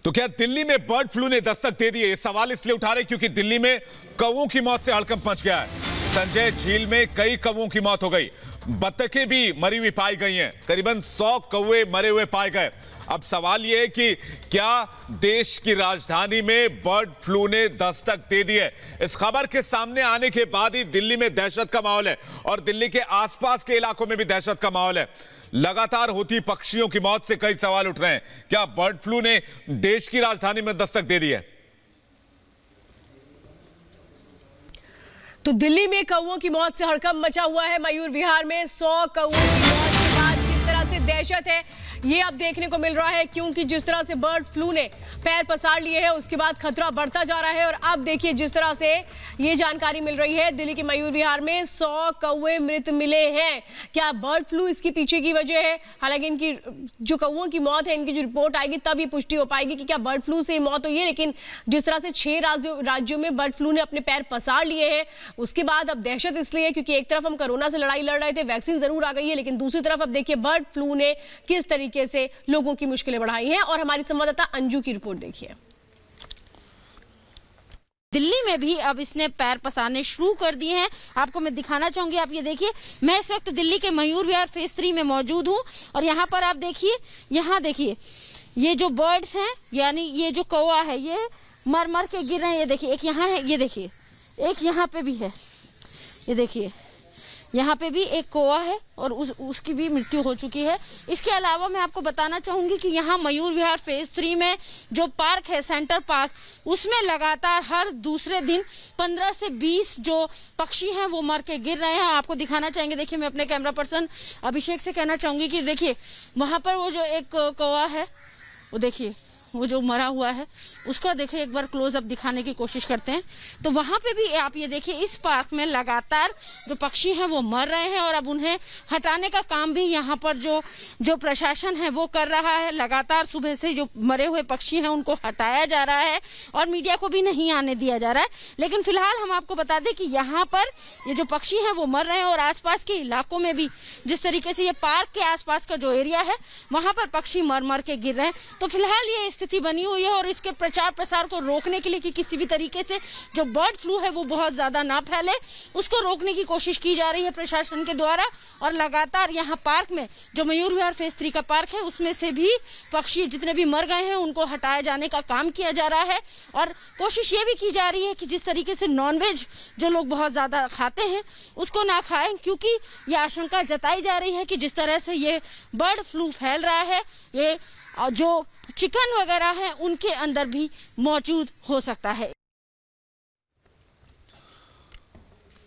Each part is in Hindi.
तो क्या दिल्ली में बर्ड फ्लू ने दस्तक दे दी है? ये सवाल इसलिए उठा रहे क्योंकि दिल्ली में कौवों की मौत से हड़कंप मच गया है। संजय झील में कई कौवों की मौत हो गई, बत्तखें भी मरी हुई पाई गई हैं, करीबन 100 कौवे मरे हुए पाए गए। अब सवाल यह है कि क्या देश की राजधानी में बर्ड फ्लू ने दस्तक दे दी है? इस खबर के सामने आने के बाद ही दिल्ली में दहशत का माहौल है और दिल्ली के आसपास के इलाकों में भी दहशत का माहौल है। लगातार होती पक्षियों की मौत से कई सवाल उठ रहे हैं। क्या बर्ड फ्लू ने देश की राजधानी में दस्तक दे दी है? तो दिल्ली में कौवों की मौत से हड़कंप मचा हुआ है। मयूर विहार में 100 कौवों की मौत के बाद किस तरह से दहशत है ये अब देखने को मिल रहा है, क्योंकि जिस तरह से बर्ड फ्लू ने पैर पसार लिए हैं उसके बाद खतरा बढ़ता जा रहा है। और अब देखिए जिस तरह से ये जानकारी मिल रही है, दिल्ली के मयूर विहार में 100 कौवे मृत मिले हैं। क्या बर्ड फ्लू इसकी पीछे की वजह है? हालांकि इनकी जो कौवों की मौत है, इनकी जो रिपोर्ट आएगी तब ये पुष्टि हो पाएगी कि क्या बर्ड फ्लू से मौत हुई है। लेकिन जिस तरह से 6 राज्यों में बर्ड फ्लू ने अपने पैर पसार लिए हैं, उसके बाद अब दहशत इसलिए है क्योंकि एक तरफ हम कोरोना से लड़ाई लड़ रहे थे, वैक्सीन जरूर आ गई है, लेकिन दूसरी तरफ अब देखिए बर्ड फ्लू ने किस तरीके से लोगों की मुश्किलें बढ़ाई हैं। और हमारी संवाददाता अंजू की रिपोर्ट देखिए। दिल्ली में भी अब इसने पैर पसारने शुरू कर दिए हैं। आपको मैं दिखाना चाहूंगी, आप ये देखिए, मैं इस वक्त दिल्ली के मयूर विहार फेज 3 में मौजूद हूं और यहाँ पर आप देखिए, यहाँ देखिए ये जो बर्ड्स हैं, यानी ये जो कौवा है, ये मर मर के गिर रहे हैं। ये देखिए, एक यहाँ है, ये देखिए, एक यहाँ पे भी है, ये देखिए, यहाँ पे भी एक कौवा है और उसकी भी मृत्यु हो चुकी है। इसके अलावा मैं आपको बताना चाहूंगी कि यहाँ मयूर विहार फेज 3 में जो पार्क है, सेंटर पार्क, उसमें लगातार हर दूसरे दिन 15 से 20 जो पक्षी हैं वो मर के गिर रहे हैं। आपको दिखाना चाहेंगे, देखिए, मैं अपने कैमरा पर्सन अभिषेक से कहना चाहूंगी कि देखिए वहां पर वो जो एक कौवा है, वो देखिए, वो जो मरा हुआ है उसका देखिए, एक बार क्लोजअप दिखाने की कोशिश करते हैं। तो वहां पे भी आप ये देखिए, इस पार्क में लगातार जो पक्षी हैं वो मर रहे हैं और अब उन्हें हटाने का काम भी यहाँ पर जो प्रशासन है वो कर रहा है। लगातार सुबह से जो मरे हुए पक्षी हैं उनको हटाया जा रहा है और मीडिया को भी नहीं आने दिया जा रहा है। लेकिन फिलहाल हम आपको बता दें कि यहाँ पर ये जो पक्षी हैं वो मर रहे हैं और आसपास के इलाकों में भी जिस तरीके से ये पार्क के आसपास का जो एरिया है वहां पर पक्षी मर मर के गिर रहे हैं। तो फिलहाल ये स्थिति बनी हुई है और इसके प्रचार प्रसार को रोकने के लिए कि किसी भी तरीके से जो बर्ड फ्लू है वो बहुत ज्यादा ना फैले, उसको रोकने की कोशिश की जा रही है प्रशासन के द्वारा। और लगातार यहाँ पार्क में जो मयूर विहार फेज 3 का पार्क है उसमें से भी पक्षी जितने भी मर गए हैं उनको हटाया जाने का काम किया जा रहा है। और कोशिश ये भी की जा रही है कि जिस तरीके से नॉनवेज जो लोग बहुत ज्यादा खाते हैं उसको ना खाएं, क्योंकि ये आशंका जताई जा रही है कि जिस तरह से ये बर्ड फ्लू फैल रहा है, ये जो चिकन वगैरह है उनके अंदर भी मौजूद हो सकता है।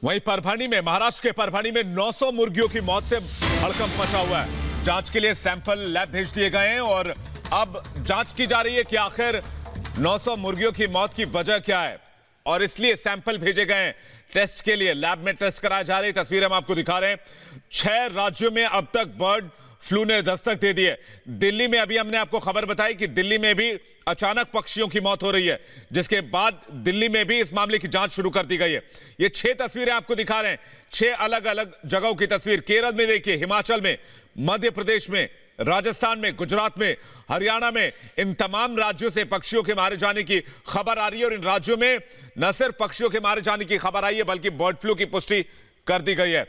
वहीं परभणी में, महाराष्ट्र के परभणी में 900 मुर्गियों की मौत से हड़कंप मचा हुआ है। जांच के लिए सैंपल लैब भेज दिए गए हैं और अब जांच की जा रही है कि आखिर 900 मुर्गियों की मौत की वजह क्या है और इसलिए सैंपल भेजे गए हैं टेस्ट के लिए। लैब में टेस्ट कराए जा रही तस्वीर हम आपको दिखा रहे हैं। 6 राज्यों में अब तक बर्ड फ्लू ने दस्तक दे दी है। दिल्ली में अभी हमने आपको खबर बताई कि दिल्ली में भी अचानक पक्षियों की मौत हो रही है, जिसके बाद दिल्ली में भी इस मामले की जांच शुरू कर दी गई है। ये 6 तस्वीरें आपको दिखा रहे हैं, 6 अलग अलग जगहों की तस्वीर। केरल में देखिए, हिमाचल में, मध्य प्रदेश में, राजस्थान में, गुजरात में, हरियाणा में, इन तमाम राज्यों से पक्षियों के मारे जाने की खबर आ रही है। और इन राज्यों में न सिर्फ पक्षियों के मारे जाने की खबर आई है बल्कि बर्ड फ्लू की पुष्टि कर दी गई है।